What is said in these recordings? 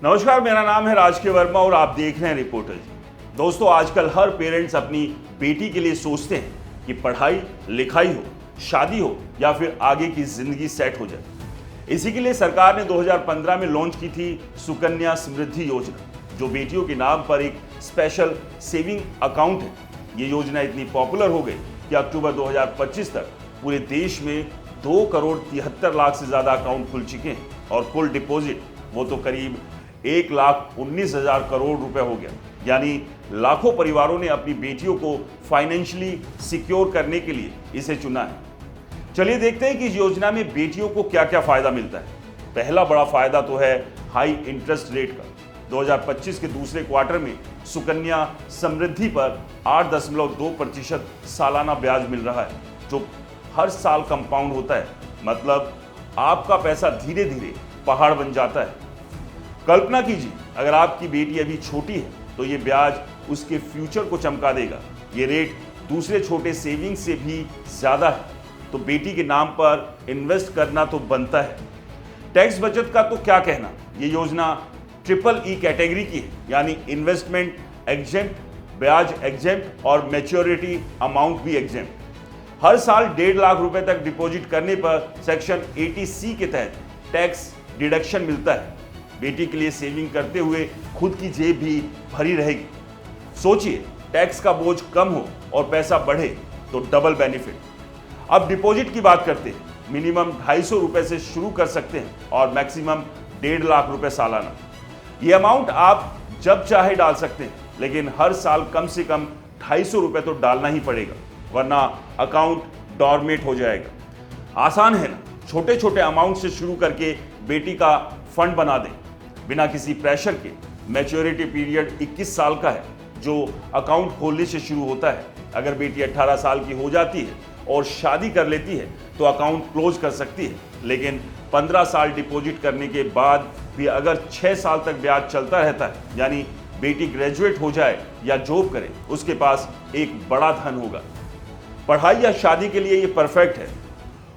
नमस्कार, मेरा नाम है राजकीय वर्मा और आप देख रहे हैं रिपोर्टर जी। दोस्तों, आजकल हर पेरेंट्स अपनी बेटी के लिए सोचते हैं कि पढ़ाई लिखाई हो, शादी हो या फिर आगे की जिंदगी सेट हो जाए। इसी के लिए सरकार ने 2015 में लॉन्च की थी सुकन्या समृद्धि योजना, जो बेटियों के नाम पर एक स्पेशल सेविंग अकाउंट है। ये योजना इतनी पॉपुलर हो गई कि अक्टूबर 2025 तक पूरे देश में 2,73,00,000 से ज्यादा अकाउंट खुल चुके हैं और कुल डिपॉजिट वो तो करीब 1,19,000 करोड़ रुपए हो गया। यानी लाखों परिवारों ने अपनी बेटियों को फाइनेंशियली सिक्योर करने के लिए इसे चुना है। चलिए देखते हैं कि इस योजना में बेटियों को क्या क्या फायदा मिलता है। पहला बड़ा फायदा तो है हाई इंटरेस्ट रेट का। 2025 के दूसरे क्वार्टर में सुकन्या समृद्धि पर 8.2% सालाना ब्याज मिल रहा है, जो हर साल कंपाउंड होता है। मतलब आपका पैसा धीरे धीरे पहाड़ बन जाता है। कल्पना कीजिए, अगर आपकी बेटी अभी छोटी है तो ये ब्याज उसके फ्यूचर को चमका देगा। ये रेट दूसरे छोटे सेविंग्स से भी ज्यादा है, तो बेटी के नाम पर इन्वेस्ट करना तो बनता है। टैक्स बचत का तो क्या कहना, ये योजना EEE कैटेगरी की है, यानी इन्वेस्टमेंट एग्जेम्प्ट, ब्याज एग्जेम्प्ट और मैच्योरिटी अमाउंट भी एग्जेम्प्ट। हर साल 1.5 लाख रुपए तक डिपॉजिट करने पर सेक्शन 80C के तहत टैक्स डिडक्शन मिलता है। बेटी के लिए सेविंग करते हुए खुद की जेब भी भरी रहेगी। सोचिए, टैक्स का बोझ कम हो और पैसा बढ़े तो डबल बेनिफिट। अब डिपॉजिट की बात करते हैं। मिनिमम 250 रुपए से शुरू कर सकते हैं और मैक्सिमम 1.5 लाख रुपए सालाना। ये अमाउंट आप जब चाहे डाल सकते हैं, लेकिन हर साल कम से कम 250 रुपए तो डालना ही पड़ेगा, वरना अकाउंट डॉर्मेट हो जाएगा। आसान है ना? छोटे छोटे अमाउंट से शुरू करके बेटी का फंड बना दें बिना किसी प्रेशर के। मैच्योरिटी पीरियड 21 साल का है, जो अकाउंट खोलने से शुरू होता है। अगर बेटी 18 साल की हो जाती है और शादी कर लेती है तो अकाउंट क्लोज कर सकती है, लेकिन 15 साल डिपॉजिट करने के बाद भी अगर 6 साल तक ब्याज चलता रहता है, यानी बेटी ग्रेजुएट हो जाए या जॉब करे, उसके पास एक बड़ा धन होगा। पढ़ाई या शादी के लिए ये परफेक्ट है।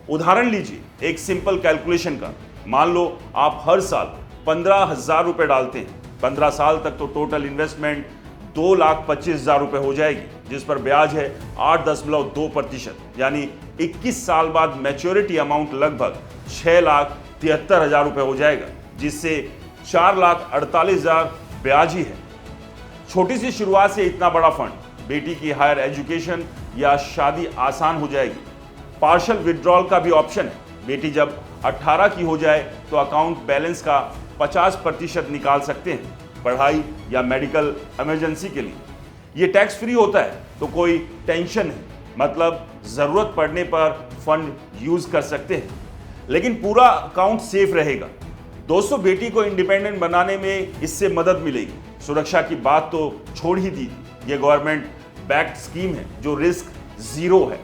उदाहरण लीजिए एक सिंपल कैलकुलेशन का। मान लो आप हर साल 15,000 रुपए डालते हैं। 15 साल तक तो टोटल इन्वेस्टमेंट 2,25,000 रुपए हो जाएगी, जिस पर ब्याज है 8.2%। यानी 21 साल बाद मैच्योरिटी अमाउंट लगभग 6,73,000 रुपए हो जाएगा, जिससे 4,48,000 ब्याज ही है। छोटी सी शुरुआत से इतना बड़ा फंड, बेटी की हायर एजुकेशन या शादी आसान हो जाएगी। पार्शियल विड्रॉल का भी ऑप्शन है। बेटी जब 18 की हो जाए तो अकाउंट बैलेंस का 50% निकाल सकते हैं, पढ़ाई या मेडिकल इमरजेंसी के लिए। ये टैक्स फ्री होता है, तो कोई टेंशन नहीं। मतलब जरूरत पड़ने पर फंड यूज कर सकते हैं, लेकिन पूरा अकाउंट सेफ रहेगा। दोस्तों, बेटी को इंडिपेंडेंट बनाने में इससे मदद मिलेगी। सुरक्षा की बात तो छोड़ ही दीजिए। ये गवर्नमेंट बैक्ड स्कीम है जो रिस्क जीरो है।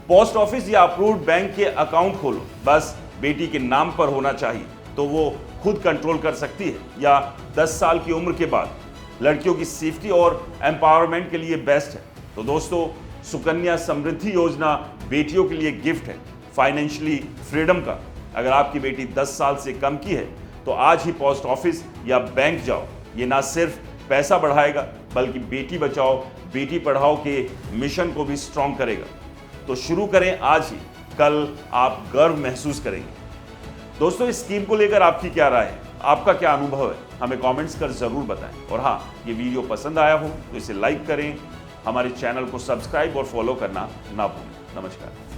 पोस्ट ऑफिस या अप्रूव्ड बैंक के अकाउंट खोलो, बस बेटी के नाम पर होना चाहिए, तो वो खुद कंट्रोल कर सकती है। या 10 साल की उम्र के बाद लड़कियों की सेफ्टी और एम्पावरमेंट के लिए बेस्ट है। तो दोस्तों, सुकन्या समृद्धि योजना बेटियों के लिए गिफ्ट है, फाइनेंशियली फ्रीडम का। अगर आपकी बेटी 10 साल से कम की है तो आज ही पोस्ट ऑफिस या बैंक जाओ। ये ना सिर्फ पैसा बढ़ाएगा, बल्कि बेटी बचाओ बेटी पढ़ाओ के मिशन को भी स्ट्रॉन्ग करेगा। तो शुरू करें आज ही, कल आप गर्व महसूस करेंगे। दोस्तों, इस स्कीम को लेकर आपकी क्या राय है? आपका क्या अनुभव है? हमें कमेंट्स कर जरूर बताएं। और हाँ, ये वीडियो पसंद आया हो तो इसे लाइक करें, हमारे चैनल को सब्सक्राइब और फॉलो करना ना भूलें। नमस्कार।